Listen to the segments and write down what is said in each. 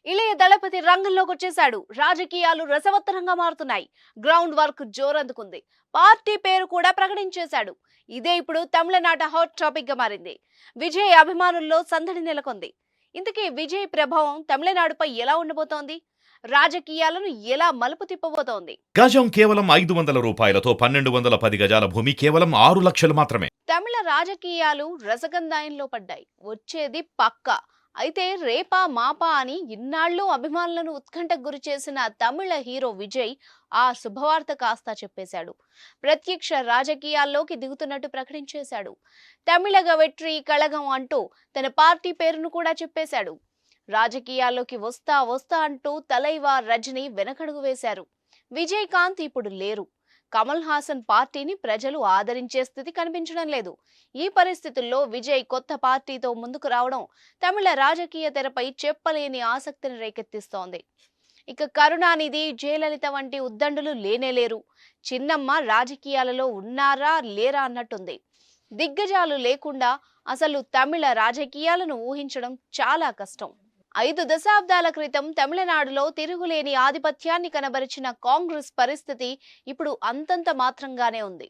ఇళయ దళపతి రంగంలోకి వచ్చేశాడు. రాజకీయాలు రసవత్తరంగా మారుతున్నాయి. Ground work జోరందుకుంది. పార్టీ పేరు కూడా ప్రకటించేశాడు. ఇదే ఇప్పుడు తమిళనాట హాట్ టాపిక్ గా మారింది. విజయ్ అభిమానుల్లో సందడి నెలకొంది. ఇంతకీ విజయ్ ప్రభావం తమిళనాడుపై ఎలా ఉండబోతోంది? రాజకీయాలను ఎలా మలుపు తిప్పబోతోంది? గజం కేవలం 500 రూపాయలతో 1210 గజాల భూమి కేవలం 6 లక్షలు మాత్రమే. తమిళ రాజకీయాలు రసగంధాయంలో పడ్డాయి. వచ్చేది పక్కా. అయితే రేపా మాపా అని ఇన్నాళ్ళు అభిమానులను ఉత్కంఠకు గురి చేసిన తమిళ హీరో విజయ్ ఆ శుభవార్త కాస్త చెప్పేశాడు. ప్రత్యక్ష రాజకీయాల్లోకి దిగుతున్నట్టు ప్రకటించేశాడు. తమిళగ వెట్రి కళగం అంటూ తన పార్టీ పేరును కూడా చెప్పేశాడు. రాజకీయాల్లోకి వస్తా వస్తా అంటూ తలైవా రజని వెనకడుగు వేశారు. విజయకాంత్ ఇప్పుడు లేరు. కమల్ హాసన్ పార్టీని ప్రజలు ఆదరించే స్థితి కనిపించడం లేదు. ఈ పరిస్థితుల్లో విజయ్ కొత్త పార్టీతో ముందుకు రావడం తమిళ రాజకీయ తెరపై చెప్పలేని ఆసక్తిని రేకెత్తిస్తోంది. ఇక కరుణానిధి, జయలలిత వంటి ఉద్దండులు లేనేలేరు. చిన్నమ్మ రాజకీయాలలో ఉన్నారా లేరా అన్నట్టుంది. దిగ్గజాలు లేకుండా అసలు తమిళ రాజకీయాలను ఊహించడం చాలా కష్టం. 5 దశాబ్దాల క్రితం తమిళనాడులో తిరుగులేని ఆధిపత్యాన్ని కనబరిచిన కాంగ్రెస్ పరిస్థితి ఇప్పుడు అంతంత మాత్రంగానే ఉంది.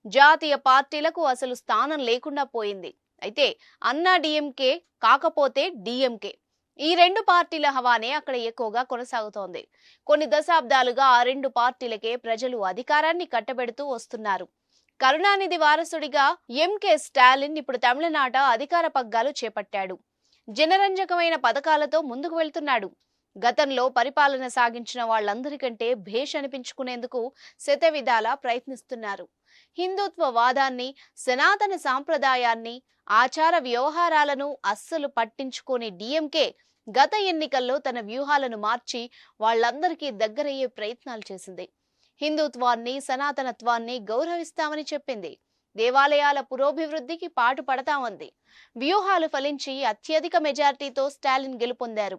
జాతీయ పార్టీలకు అసలు స్థానం లేకుండా పోయింది. అయితే అన్నా డిఎంకే కాకపోతే డిఎంకే, ఈ రెండు పార్టీల హవానే అక్కడ ఎక్కువగా కొనసాగుతోంది. కొన్ని దశాబ్దాలుగా ఆ రెండు పార్టీలకే ప్రజలు అధికారాన్ని కట్టబెడుతూ వస్తున్నారు. కరుణానిధి వారసుడిగా ఎంకే స్టాలిన్ ఇప్పుడు తమిళనాట అధికార పగ్గాలు చేపట్టాడు. జనరంజకమైన పథకాలతో ముందుకు వెళ్తున్నాడు. గతంలో పరిపాలన సాగించిన వాళ్ళందరికంటే భేష్ అనిపించుకునేందుకు శతవిధాలా ప్రయత్నిస్తున్నారు. హిందుత్వ వాదాన్ని, సనాతన సాంప్రదాయాన్ని, ఆచార వ్యవహారాలను అస్సలు పట్టించుకోని డిఎంకే గత ఎన్నికల్లో తన వ్యూహాలను మార్చి వాళ్లందరికీ దగ్గరయ్యే ప్రయత్నాలు చేసింది. హిందుత్వాన్ని, సనాతనత్వాన్ని గౌరవిస్తామని చెప్పింది. దేవాలయాల పురోభివృద్ధికి పాటు పడతామంది. వ్యూహాలు ఫలించి అత్యధిక మెజార్టీతో స్టాలిన్ గెలుపొందారు.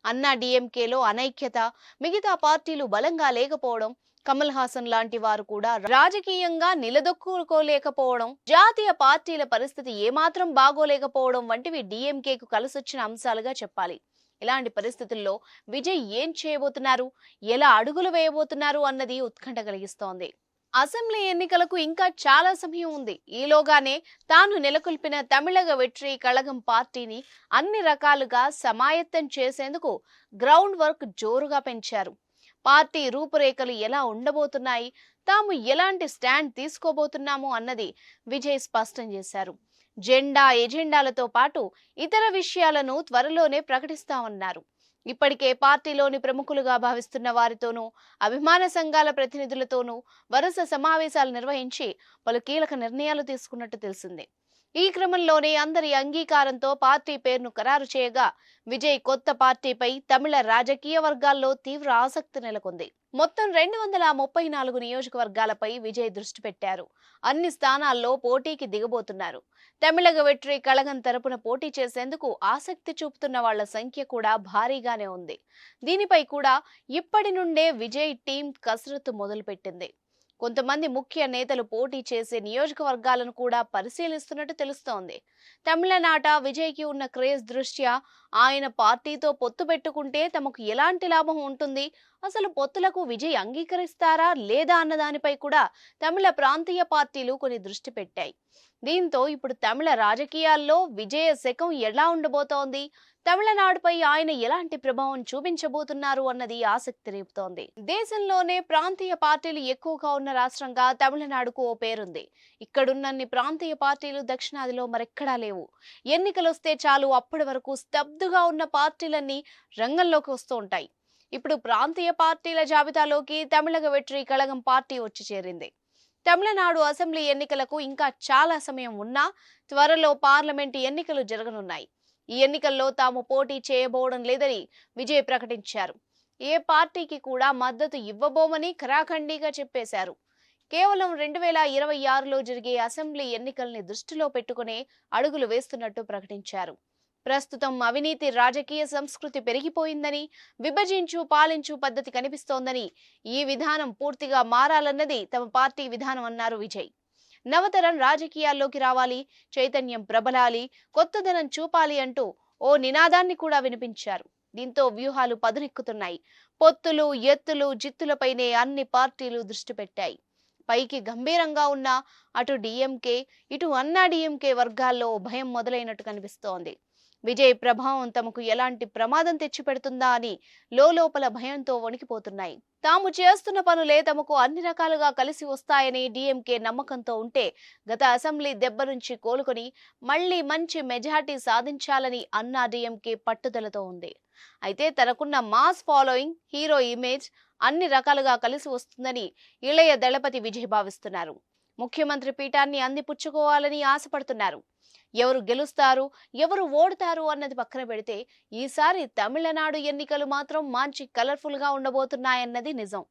అన్నా డిఎంకేలో అనైక్యత, మిగతా పార్టీలు బలంగా లేకపోవడం, కమల్ హాసన్ లాంటి వారు కూడా రాజకీయంగా నిలదొక్కుకోలేకపోవడం, జాతీయ పార్టీల పరిస్థితి ఏమాత్రం బాగోలేకపోవడం వంటివి డిఎంకేకు కలిసొచ్చిన అంశాలుగా చెప్పాలి. ఇలాంటి పరిస్థితుల్లో విజయ్ ఏం చేయబోతున్నారు, ఎలా అడుగులు వేయబోతున్నారు అన్నది ఉత్కంఠ కలిగిస్తోంది. అసెంబ్లీ ఎన్నికలకు ఇంకా చాలా సమయం ఉంది. ఈలోగానే తాను నెలకొల్పిన తమిళగ వెట్రి కళగం పార్టీని అన్ని రకాలుగా సమాయత్తం చేసేందుకు గ్రౌండ్ వర్క్ జోరుగా పెంచారు. పార్టీ రూపురేఖలు ఎలా ఉండబోతున్నాయి, తాము ఎలాంటి స్టాండ్ తీసుకోబోతున్నాము అన్నది విజయ్ స్పష్టం చేశారు. జెండా, ఎజెండాలతో పాటు ఇతర విషయాలను త్వరలోనే ప్రకటిస్తామన్నారు. ఇప్పటికే పార్టీలోని ప్రముఖులుగా భావిస్తున్న వారితోనూ, అభిమాన సంఘాల ప్రతినిధులతోనూ వరుస సమావేశాలు నిర్వహించి పలు కీలక నిర్ణయాలు తీసుకున్నట్టు తెలిసింది. ఈ క్రమంలోనే అందరి అంగీకారంతో పార్టీ పేరును ఖరారు చేయగా విజయ్ కొత్త పార్టీపై తమిళ రాజకీయ వర్గాల్లో తీవ్ర ఆసక్తి నెలకొంది. మొత్తం 234 నియోజకవర్గాలపై విజయ్ దృష్టి పెట్టారు. అన్ని స్థానాల్లో పోటీకి దిగబోతున్నారు. తమిళగ వెట్రి కళగం తరపున పోటీ చేసేందుకు ఆసక్తి చూపుతున్న వాళ్ల సంఖ్య కూడా భారీగానే ఉంది. దీనిపై కూడా ఇప్పటి నుండే విజయ్ టీం కసరత్తు మొదలుపెట్టింది. కొంతమంది ముఖ్య నేతలు పోటీ చేసే నియోజకవర్గాలను కూడా పరిశీలిస్తున్నట్టు తెలుస్తోంది. తమిళనాట విజయ్కి ఉన్న క్రేజ్ దృష్ట్యా ఆయన పార్టీతో పొత్తు పెట్టుకుంటే తమకు ఎలాంటి లాభం ఉంటుంది, అసలు పొత్తులకు విజయ్ అంగీకరిస్తారా లేదా అన్న దానిపై కూడా తమిళ ప్రాంతీయ పార్టీలు కొన్ని దృష్టి పెట్టాయి. దీంతో ఇప్పుడు తమిళ రాజకీయాల్లో విజయ శకం ఎలా ఉండబోతోంది, తమిళనాడుపై ఆయన ఎలాంటి ప్రభావం చూపించబోతున్నారు అన్నది ఆసక్తి రేపుతోంది. దేశంలోనే ప్రాంతీయ పార్టీలు ఎక్కువగా ఉన్న రాష్ట్రంగా తమిళనాడుకు ఓ పేరుంది. ఇక్కడున్నన్ని ప్రాంతీయ పార్టీలు దక్షిణాదిలో మరెక్కడా లేవు. ఎన్నికలొస్తే చాలు అప్పటి వరకు స్తబ్దుగా ఉన్న పార్టీలన్నీ రంగంలోకి వస్తూ ఉంటాయి. ఇప్పుడు ప్రాంతీయ పార్టీల జాబితాలోకి తమిళగ వెట్రి కళగం పార్టీ వచ్చి చేరింది. తమిళనాడు అసెంబ్లీ ఎన్నికలకు ఇంకా చాలా సమయం ఉన్నా త్వరలో పార్లమెంటు ఎన్నికలు జరగనున్నాయి. ఈ ఎన్నికల్లో తాము పోటీ చేయబోవడం లేదని విజయ్ ప్రకటించారు. ఏ పార్టీకి కూడా మద్దతు ఇవ్వబోమని ఖరాఖండిగా చెప్పేశారు. కేవలం 2026లో జరిగే అసెంబ్లీ ఎన్నికల్ని దృష్టిలో పెట్టుకునే అడుగులు వేస్తున్నట్టు ప్రకటించారు. ప్రస్తుతం అవినీతి రాజకీయ సంస్కృతి పెరిగిపోయిందని, విభజించు పాలించు పద్ధతి కనిపిస్తోందని, ఈ విధానం పూర్తిగా మారాలన్నది తమ పార్టీ విధానం అన్నారు విజయ్. నవతరం రాజకీయాల్లోకి రావాలి, చైతన్యం ప్రబలాలి, కొత్తదనం చూపాలి అంటూ ఓ నినాదాన్ని కూడా వినిపించారు. దీంతో వ్యూహాలు పదునెక్కుతున్నాయి. పొత్తులు, ఎత్తులు, జిత్తులపైనే అన్ని పార్టీలు దృష్టి పెట్టాయి. పైకి గంభీరంగా ఉన్న అటు డిఎంకే, ఇటు అన్నా డిఎంకే వర్గాల్లో భయం మొదలైనట్టు కనిపిస్తోంది. విజయ్ ప్రభావం తమకు ఎలాంటి ప్రమాదం తెచ్చిపెడుతుందా అని లోపల భయంతో వణికిపోతున్నాయి. తాము చేస్తున్న పనులే తమకు అన్ని రకాలుగా కలిసి వస్తాయని డిఎంకే నమ్మకంతో ఉంటే, గత అసెంబ్లీ దెబ్బ నుంచి కోలుకొని మళ్లీ మంచి మెజార్టీ సాధించాలని అన్నా డిఎంకే పట్టుదలతో ఉంది. అయితే తనకున్న మాస్ ఫాలోయింగ్, హీరో ఇమేజ్ అన్ని రకాలుగా కలిసి వస్తుందని ఇళయ దళపతి విజయ్ భావిస్తున్నారు. ముఖ్యమంత్రి పీఠాన్ని అందిపుచ్చుకోవాలని ఆశపడుతున్నారు. ఎవరు గెలుస్తారు, ఎవరు ఓడుతారు అన్నది పక్కన పెడితే ఈసారి తమిళనాడు ఎన్నికలు మాత్రం మంచి కలర్ఫుల్ గా ఉండబోతున్నాయన్నది నిజం.